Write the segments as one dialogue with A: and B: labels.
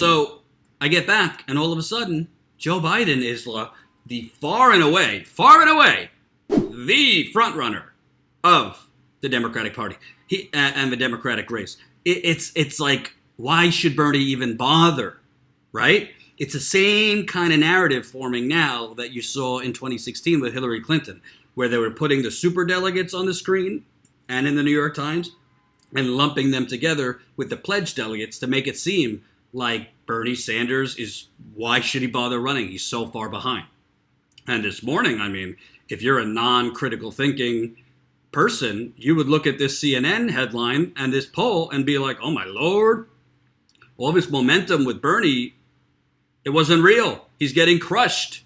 A: So I get back, and all of a sudden, Joe Biden is the far and away, the front runner of the Democratic Party and the Democratic race. It's like, why should Bernie even bother, right? It's the same kind of narrative forming now that you saw in 2016 with Hillary Clinton, where they were putting the super delegates on the screen and in the New York Times and lumping them together with the pledge delegates to make it seem like Bernie Sanders why should he bother running? He's so far behind. And this morning, I mean, if you're a non-critical thinking person, you would look at this CNN headline and this poll and be like, oh my Lord, all this momentum with Bernie, it wasn't real. He's getting crushed.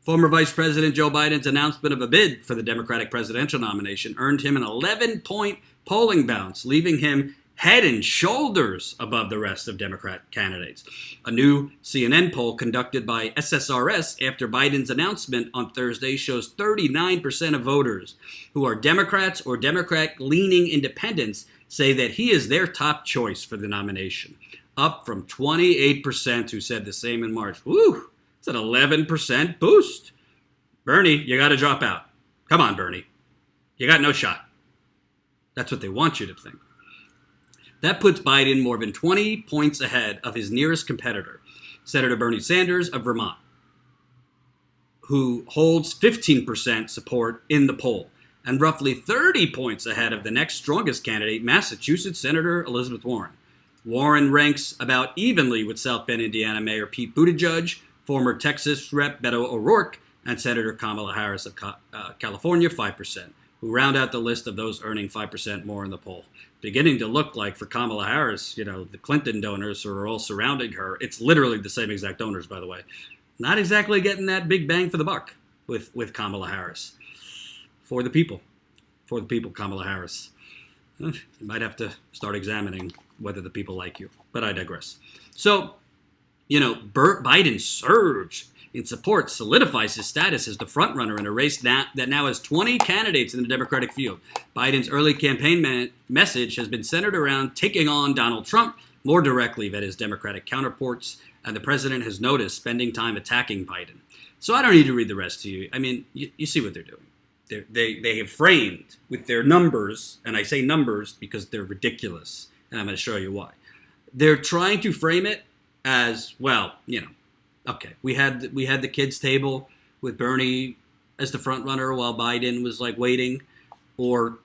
A: Former Vice President Joe Biden's announcement of a bid for the Democratic presidential nomination earned him an 11-point polling bounce, leaving him head and shoulders above the rest of Democrat candidates. A new CNN poll conducted by SSRS after Biden's announcement on Thursday shows 39% of voters who are Democrats or Democrat-leaning independents say that he is their top choice for the nomination, up from 28% who said the same in March. Woo! It's an 11% boost. Bernie, you got to drop out. Come on, Bernie. You got no shot. That's what they want you to think. That puts Biden more than 20 points ahead of his nearest competitor, Senator Bernie Sanders of Vermont, who holds 15% support in the poll, and roughly 30 points ahead of the next strongest candidate, Massachusetts Senator Elizabeth Warren. Warren ranks about evenly with South Bend, Indiana Mayor Pete Buttigieg, former Texas Rep. Beto O'Rourke, and Senator Kamala Harris of California, 5%, who round out the list of those earning 5% more in the poll. Beginning to look like for Kamala Harris, the Clinton donors who are all surrounding her, it's literally the same exact donors, by the way. Not exactly getting that big bang for the buck with Kamala Harris. For the people, Kamala Harris. You might have to start examining whether the people like you, but I digress. So, Biden's surge in support solidifies his status as the frontrunner in a race that now has 20 candidates in the Democratic field. Biden's early campaign message has been centered around taking on Donald Trump more directly than his Democratic counterparts, and the president has noticed spending time attacking Biden. So I don't need to read the rest to you. I mean, you see what they're doing. They have framed with their numbers, and I say numbers because they're ridiculous, and I'm going to show you why. They're trying to frame it as, okay, we had the kids' table with Bernie as the front runner while Biden was waiting, or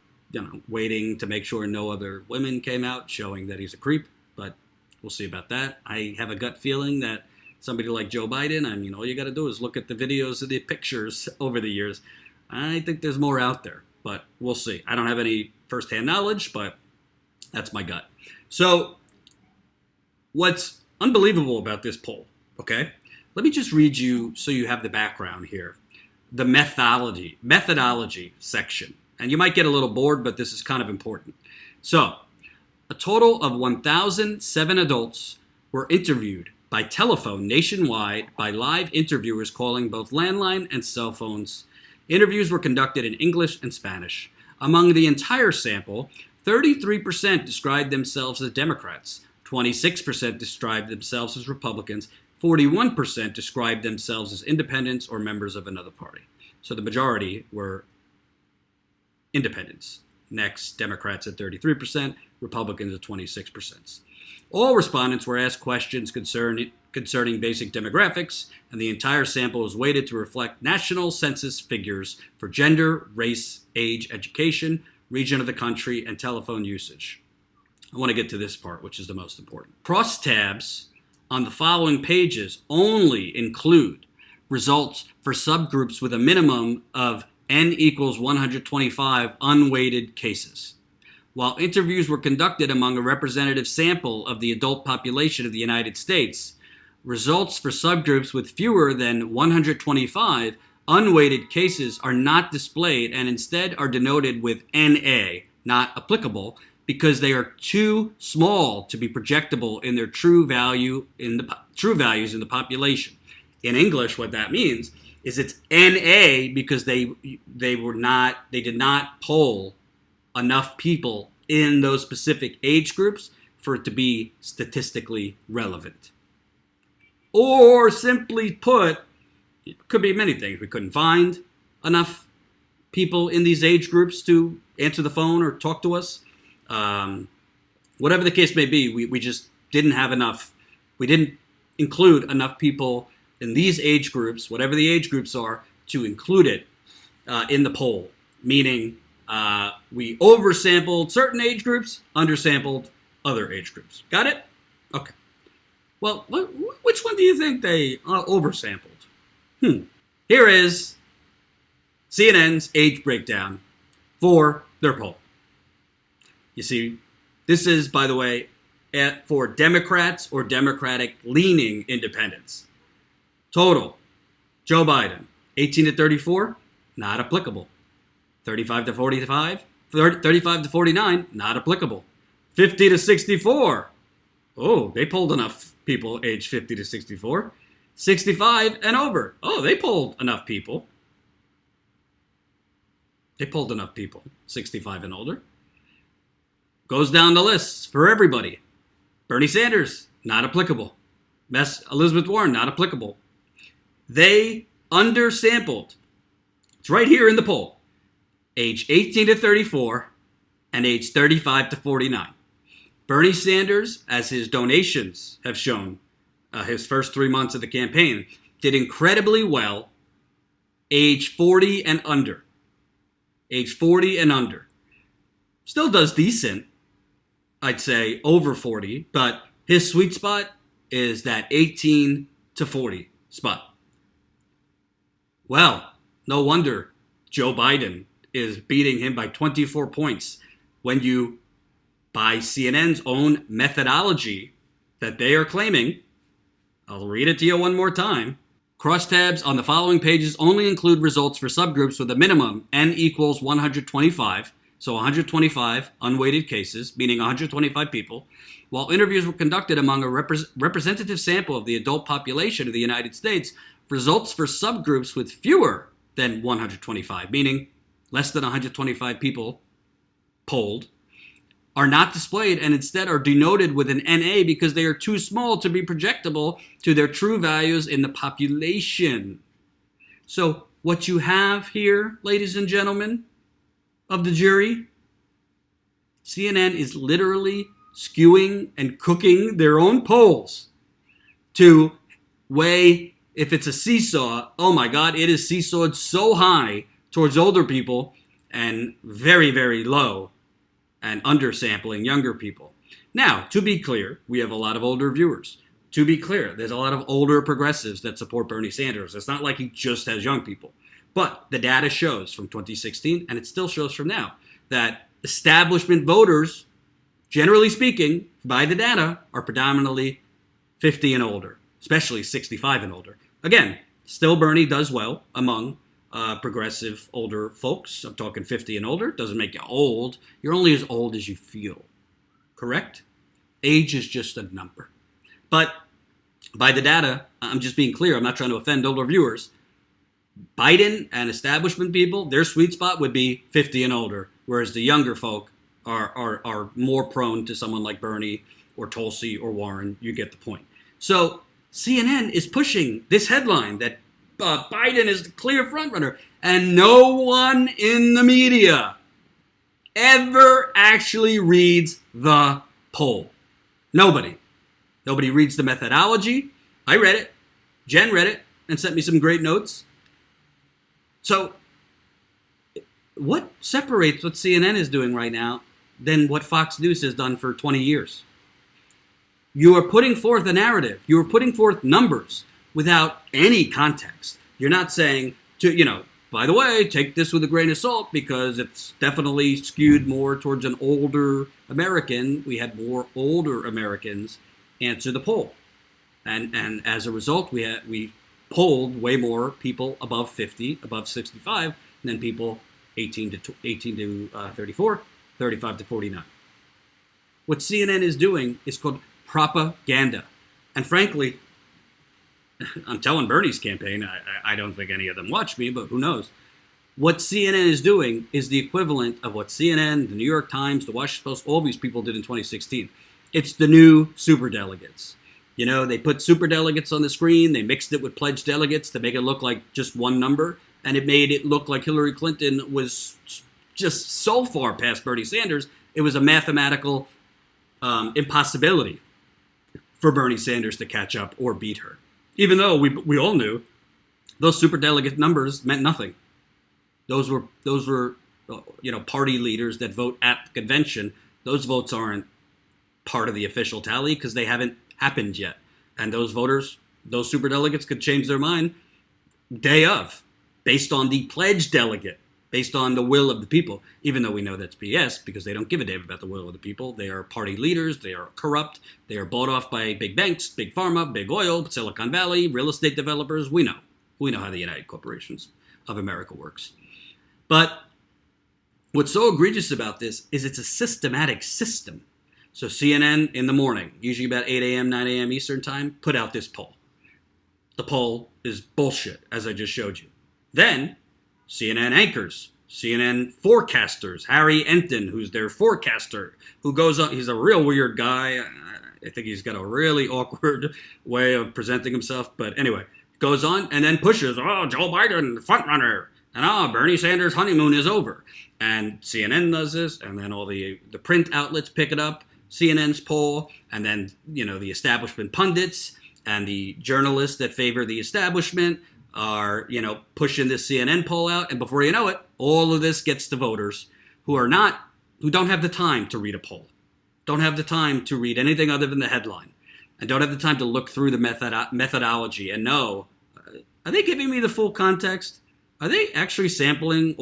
A: waiting to make sure no other women came out, showing that he's a creep. But we'll see about that. I have a gut feeling that somebody like Joe Biden, all you got to do is look at the videos of the pictures over the years. I think there's more out there, but we'll see. I don't have any firsthand knowledge, but that's my gut. So what's unbelievable about this poll, okay? Let me just read you so you have the background here. The methodology section. And you might get a little bored, but this is kind of important. So, a total of 1,007 adults were interviewed by telephone nationwide by live interviewers calling both landline and cell phones. Interviews were conducted in English and Spanish. Among the entire sample, 33% described themselves as Democrats, 26% described themselves as Republicans, 41% described themselves as independents or members of another party. So the majority were independents. Next, Democrats at 33%, Republicans at 26%. All respondents were asked questions concerning basic demographics, and the entire sample was weighted to reflect national census figures for gender, race, age, education, region of the country, and telephone usage. I want to get to this part, which is the most important. Crosstabs on the following pages only include results for subgroups with a minimum of N equals 125 unweighted cases. While interviews were conducted among a representative sample of the adult population of the United States, results for subgroups with fewer than 125 unweighted cases are not displayed and instead are denoted with NA, not applicable, because they are too small to be projectable in their true values in the population. In English, what that means is it's NA because they did not poll enough people in those specific age groups for it to be statistically relevant. Or simply put, it could be many things. We couldn't find enough people in these age groups to answer the phone or talk to us. Whatever the case may be, we just didn't have enough. We didn't include enough people in these age groups, whatever the age groups are, to include it in the poll. Meaning we oversampled certain age groups, undersampled other age groups. Got it? Okay. Well, which one do you think they oversampled? Here is CNN's age breakdown for their poll. You see, this is, by the way, for Democrats or Democratic-leaning independents. Total, Joe Biden, 18 to 34, not applicable. 35 to 45, 35 to 49, not applicable. 50 to 64, oh, they polled enough people aged 50 to 64. 65 and over, oh, they polled enough people. They polled enough people, 65 and older. Goes down the list for everybody. Bernie Sanders, not applicable. Elizabeth Warren, not applicable. They undersampled. It's right here in the poll. Age 18 to 34 and age 35 to 49. Bernie Sanders, as his donations have shown, his first 3 months of the campaign, did incredibly well. Age 40 and under. Age 40 and under. Still does decent, I'd say, over 40, but his sweet spot is that 18 to 40 spot. Well, no wonder Joe Biden is beating him by 24 points when you, by CNN's own methodology that they are claiming, I'll read it to you one more time. Crosstabs on the following pages only include results for subgroups with a minimum n equals 125, so 125 unweighted cases, meaning 125 people, while interviews were conducted among a representative sample of the adult population of the United States. Results for subgroups with fewer than 125, meaning less than 125 people polled, are not displayed and instead are denoted with an NA because they are too small to be projectable to their true values in the population. So what you have here, ladies and gentlemen of the jury, CNN is literally skewing and cooking their own polls to weigh, if it's a seesaw, oh my God, it is seesawed so high towards older people and very, very low and undersampling younger people. Now, to be clear, we have a lot of older viewers. To be clear, there's a lot of older progressives that support Bernie Sanders. It's not like he just has young people. But the data shows from 2016, and it still shows from now, that establishment voters, generally speaking, by the data, are predominantly 50 and older, especially 65 and older. Again, still Bernie does well among progressive older folks. I'm talking 50 and older. Doesn't make you old. You're only as old as you feel. Correct? Age is just a number. But by the data, I'm just being clear. I'm not trying to offend older viewers. Biden and establishment people, their sweet spot would be 50 and older, whereas the younger folk are more prone to someone like Bernie or Tulsi or Warren. You get the point. So CNN is pushing this headline that Biden is the clear frontrunner, and no one in the media ever actually reads the poll. Nobody. Nobody reads the methodology. I read it. Jen read it and sent me some great notes. So what separates what CNN is doing right now than what Fox News has done for 20 years? You are putting forth a narrative. You are putting forth numbers without any context. You're not saying, by the way, take this with a grain of salt because it's definitely skewed more towards an older American. We had more older Americans answer the poll. And as a result, we polled way more people above 50, above 65, than people 18 to 34, 35 to 49. What CNN is doing is called propaganda. And frankly, I'm telling Bernie's campaign, I don't think any of them watch me, but who knows. What CNN is doing is the equivalent of what CNN, the New York Times, the Washington Post, all these people did in 2016. It's the new superdelegates. They put superdelegates on the screen. They mixed it with pledged delegates to make it look like just one number. And it made it look like Hillary Clinton was just so far past Bernie Sanders. It was a mathematical impossibility for Bernie Sanders to catch up or beat her. Even though we all knew those superdelegate numbers meant nothing. Those were party leaders that vote at the convention. Those votes aren't part of the official tally because they haven't happened yet. And those voters, those superdelegates could change their mind day of, based on the pledged delegate, based on the will of the people, even though we know that's BS because they don't give a damn about the will of the people. They are party leaders. They are corrupt. They are bought off by big banks, big pharma, big oil, Silicon Valley, real estate developers. We know. We know how the United Corporations of America works. But what's so egregious about this is it's a systematic system. So CNN in the morning, usually about 8 a.m., 9 a.m. Eastern time, put out this poll. The poll is bullshit, as I just showed you. Then CNN anchors, CNN forecasters, Harry Enton, who's their forecaster, who goes on, he's a real weird guy. I think he's got a really awkward way of presenting himself. But anyway, goes on and then pushes, Joe Biden, front runner. And Bernie Sanders' honeymoon is over. And CNN does this, and then all the print outlets pick it up, CNN's poll, and then, the establishment pundits and the journalists that favor the establishment are, pushing this CNN poll out. And before you know it, all of this gets to voters who don't have the time to read a poll, don't have the time to read anything other than the headline, and don't have the time to look through the methodology and know, are they giving me the full context? Are they actually sampling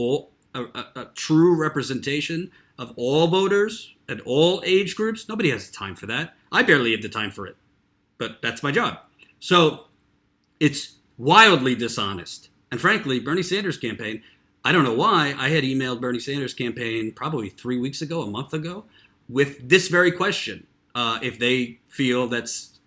A: a true representation of all voters and all age groups? Nobody has the time for that. I barely have the time for it, but that's my job. So it's wildly dishonest. And frankly, Bernie Sanders' campaign, I don't know why, I had emailed Bernie Sanders' campaign probably 3 weeks ago, a month ago, with this very question. If they feel that's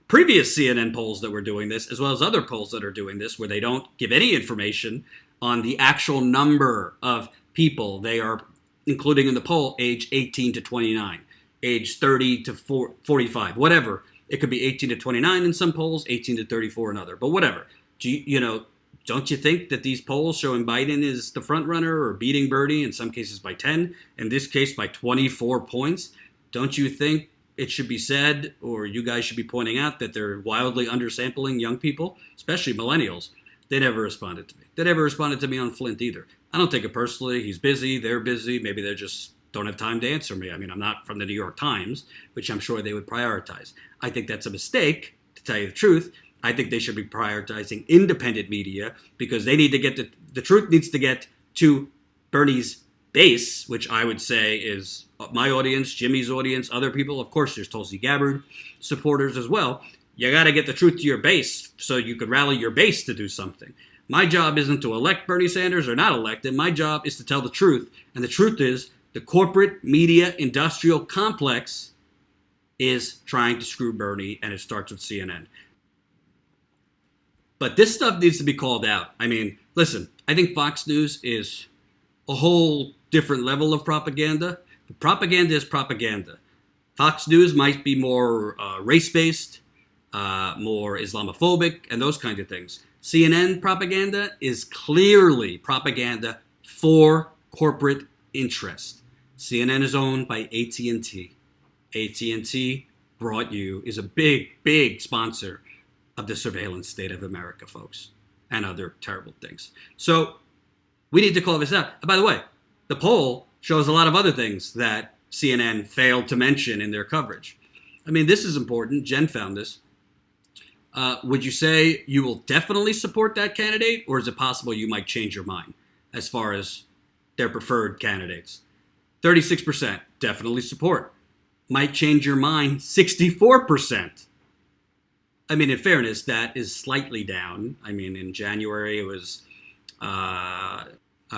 A: previous CNN polls that were doing this, as well as other polls that are doing this, where they don't give any information on the actual number of people they are including in the poll, age 18 to 29, age 30 to 45, whatever. It could be 18 to 29 in some polls, 18 to 34 in other, but whatever. Don't you think that these polls showing Biden is the front runner or beating Bernie, in some cases by 10, in this case by 24 points, don't you think it should be said, or you guys should be pointing out, that they're wildly undersampling young people, especially millennials? They never responded to me. They never responded to me on Flint either. I don't take it personally. He's busy. They're busy. Maybe they just don't have time to answer me. I mean, I'm not from the New York Times, which I'm sure they would prioritize. I think that's a mistake, to tell you the truth. I think they should be prioritizing independent media because they need to get the truth needs to get to Bernie's base, which I would say is my audience, Jimmy's audience, other people. Of course, there's Tulsi Gabbard supporters as well. You got to get the truth to your base so you could rally your base to do something. My job isn't to elect Bernie Sanders or not elect him. My job is to tell the truth. And the truth is the corporate media industrial complex is trying to screw Bernie, and it starts with CNN. But this stuff needs to be called out. I mean, listen, I think Fox News is a whole different level of propaganda. But propaganda is propaganda. Fox News might be more race-based, more Islamophobic, and those kinds of things. CNN propaganda is clearly propaganda for corporate interest. CNN is owned by AT&T. AT&T is a big, big sponsor of the surveillance state of America, folks, and other terrible things. So we need to call this out. And by the way, the poll shows a lot of other things that CNN failed to mention in their coverage. I mean, this is important. Jen found this. Would you say you will definitely support that candidate, or is it possible you might change your mind as far as their preferred candidates? 36% definitely support. Might change your mind, 64%. I mean, in fairness, that is slightly down. I mean, in January, it was, I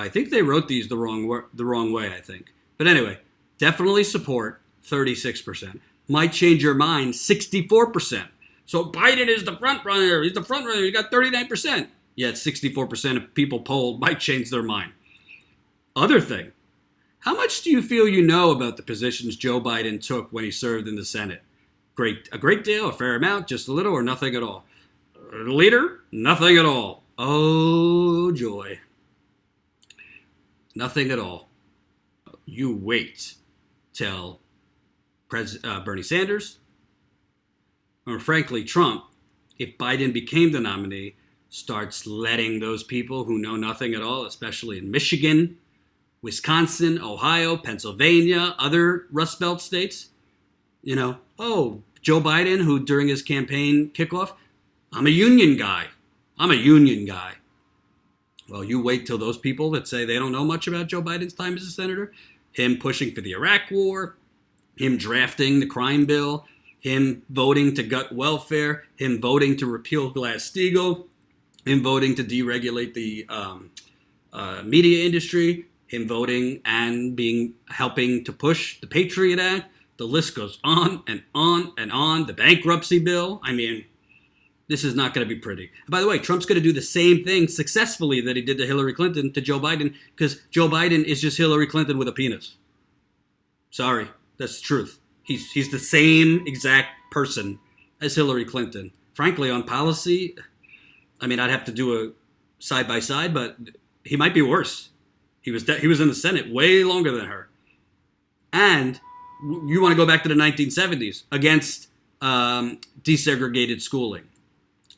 A: think they wrote these the wrong way, I think. But anyway, definitely support, 36%. Might change your mind, 64%. So Biden is the front runner. He's the front runner. He got 39%. Yet 64% of people polled might change their mind. Other thing, how much do you feel you know about the positions Joe Biden took when he served in the Senate? a great deal, a fair amount, just a little, or nothing at all. Leader, nothing at all. Oh, joy. Nothing at all. You wait till Bernie Sanders, or frankly Trump, if Biden became the nominee, starts letting those people who know nothing at all, especially in Michigan, Wisconsin, Ohio, Pennsylvania, other Rust Belt states, oh, Joe Biden, who during his campaign kickoff, I'm a union guy. Well, you wait till those people that say they don't know much about Joe Biden's time as a senator, him pushing for the Iraq War, him drafting the crime bill, him voting to gut welfare, him voting to repeal Glass-Steagall, him voting to deregulate the media industry, him voting and helping to push the Patriot Act. The list goes on and on and on. The bankruptcy bill. I mean, this is not going to be pretty. And by the way, Trump's going to do the same thing successfully that he did to Hillary Clinton to Joe Biden, because Joe Biden is just Hillary Clinton with a penis. Sorry, that's the truth. He's the same exact person as Hillary Clinton. Frankly, on policy, I mean, I'd have to do a side by side, but he might be worse. He was in the Senate way longer than her. And you want to go back to the 1970s against desegregated schooling,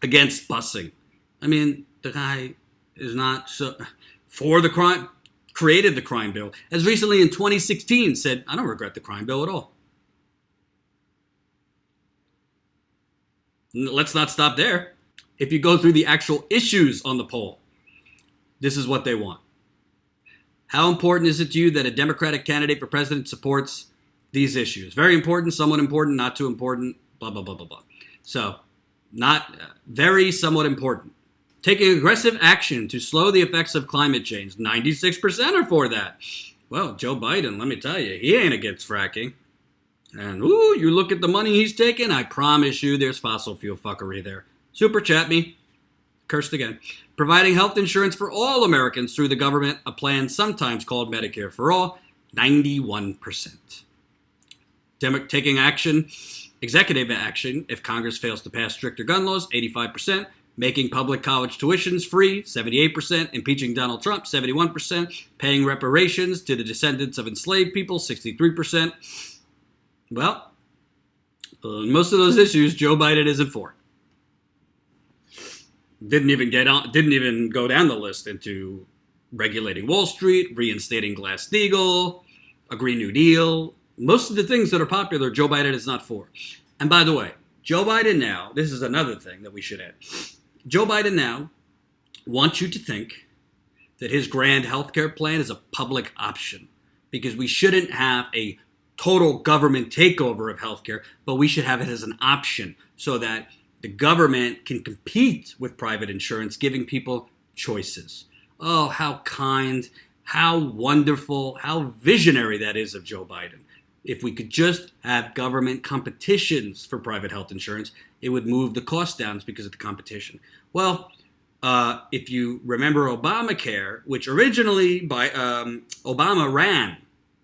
A: against busing. I mean, the guy is not so for the crime, created the crime bill. As recently in 2016 said, I don't regret the crime bill at all. Let's not stop there. If you go through the actual issues on the poll, this is what they want. How important is it to you that a Democratic candidate for president supports these issues? Very important, somewhat important, not too important, blah, blah, blah, blah, blah. So, not very, somewhat important. Taking aggressive action to slow the effects of climate change. 96% are for that. Well, Joe Biden, let me tell you, he ain't against fracking. And, you look at the money he's taking, I promise you there's fossil fuel fuckery there. Super chat me. Cursed again. Providing health insurance for all Americans through the government, a plan sometimes called Medicare for All, 91%. Taking action, executive action, if Congress fails to pass stricter gun laws, 85%. Making public college tuitions free, 78%. Impeaching Donald Trump, 71%. Paying reparations to the descendants of enslaved people, 63%. Well, most of those issues Joe Biden isn't for. Didn't even go down the list into regulating Wall Street, reinstating Glass-Steagall, a Green New Deal. Most of the things that are popular, Joe Biden is not for. And by the way, Joe Biden now, this is another thing that we should add. Joe Biden now wants you to think that his grand healthcare plan is a public option, because we shouldn't have a total government takeover of healthcare, but we should have it as an option so that the government can compete with private insurance, giving people choices. Oh, how kind, how wonderful, how visionary that is of Joe Biden. If we could just have government competitions for private health insurance, it would move the cost down because of the competition. Well, if you remember Obamacare, which originally Obama ran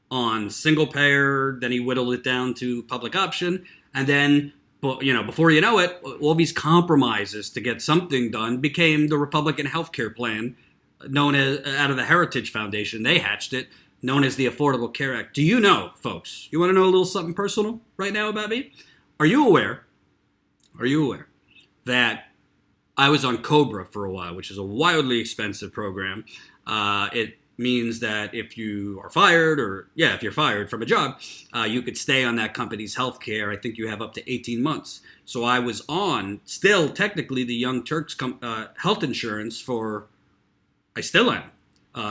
A: on single payer, then he whittled it down to public option, and then before you know it, all these compromises to get something done became the Republican health care plan, known as, out of the Heritage Foundation, they hatched it, known as the Affordable Care Act. Do you know, folks, you want to know a little something personal right now about me? Are you aware that I was on COBRA for a while, which is a wildly expensive program? It means that if you are fired, if you're fired from a job, you could stay on that company's health care. I think you have up to 18 months. So I was on, still technically, the Young Turks health insurance I still am.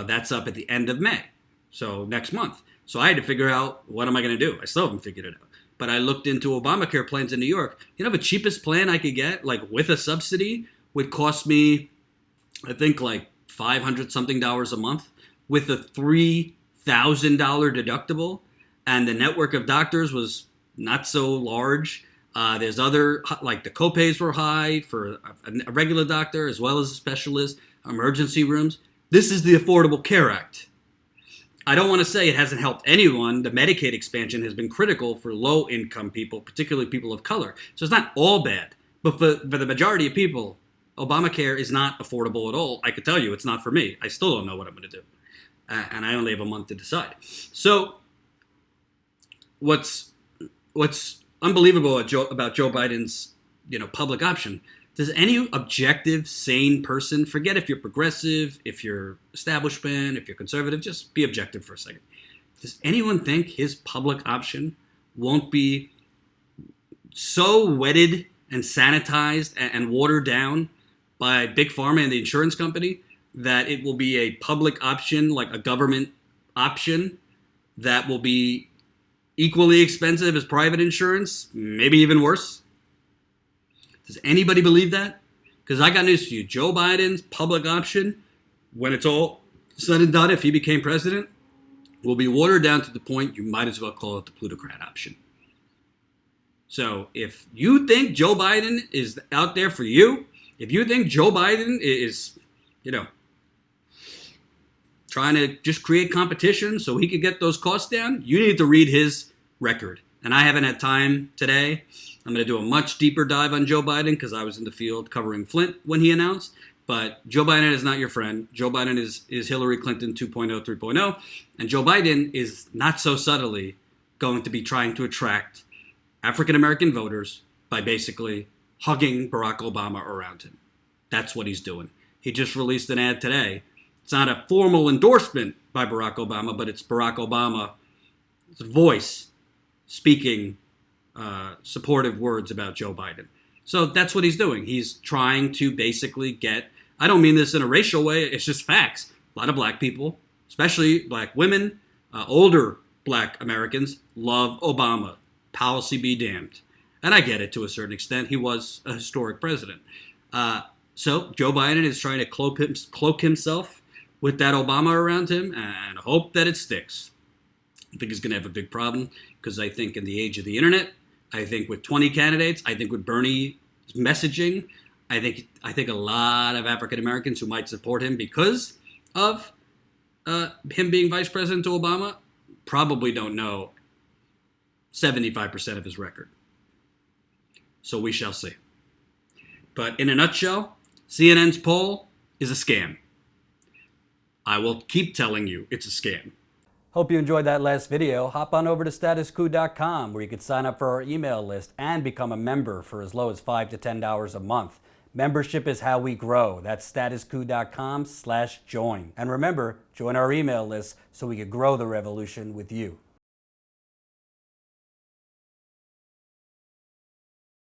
A: That's up at the end of May, so next month. So I had to figure out, what am I going to do? I still haven't figured it out. But I looked into Obamacare plans in New York. The cheapest plan I could get, like with a subsidy, would cost me, I think, like $500-something a month, with a $3,000 deductible, and the network of doctors was not so large. There's other, like the copays were high for a regular doctor as well as a specialist, emergency rooms. This is the Affordable Care Act. I don't want to say it hasn't helped anyone. The Medicaid expansion has been critical for low-income people, particularly people of color. So it's not all bad. But for the majority of people, Obamacare is not affordable at all. I could tell you it's not for me. I still don't know what I'm going to do. And I only have a month to decide. So what's unbelievable about Joe Biden's public option? Does any objective, sane person, forget if you're progressive, if you're establishment, if you're conservative, just be objective for a second. Does anyone think his public option won't be so wetted and sanitized and watered down by Big Pharma and the insurance company that it will be a public option, like a government option, that will be equally expensive as private insurance, maybe even worse? Does anybody believe that? Because I got news for you. Joe Biden's public option, when it's all said and done, if he became president, will be watered down to the point you might as well call it the plutocrat option. So if you think Joe Biden is out there for you, if you think Joe Biden is, trying to just create competition so he could get those costs down, you need to read his record. And I haven't had time today. I'm going to do a much deeper dive on Joe Biden because I was in the field covering Flint when he announced. But Joe Biden is not your friend. Joe Biden is Hillary Clinton 2.0, 3.0. And Joe Biden is not so subtly going to be trying to attract African-American voters by basically hugging Barack Obama around him. That's what he's doing. He just released an ad today. It's not a formal endorsement by Barack Obama, but it's Barack Obama's voice speaking supportive words about Joe Biden. So that's what he's doing. He's trying to basically get, I don't mean this in a racial way, it's just facts. A lot of black people, especially black women, older black Americans, love Obama. Policy be damned. And I get it to a certain extent. He was a historic president. So Joe Biden is trying to cloak himself with that Obama around him and hope that it sticks. I think he's going to have a big problem because I think in the age of the internet, I think with 20 candidates, I think with Bernie's messaging, I think a lot of African Americans who might support him because of him being vice president to Obama probably don't know 75% of his record. So we shall see. But in a nutshell, CNN's poll is a scam. I will keep telling you it's a scam.
B: Hope you enjoyed that last video. Hop on over to statuscoup.com where you can sign up for our email list and become a member for as low as $5 to $10 a month. Membership is how we grow. That's statuscoup.com/join. And remember, join our email list so we can grow the revolution with you.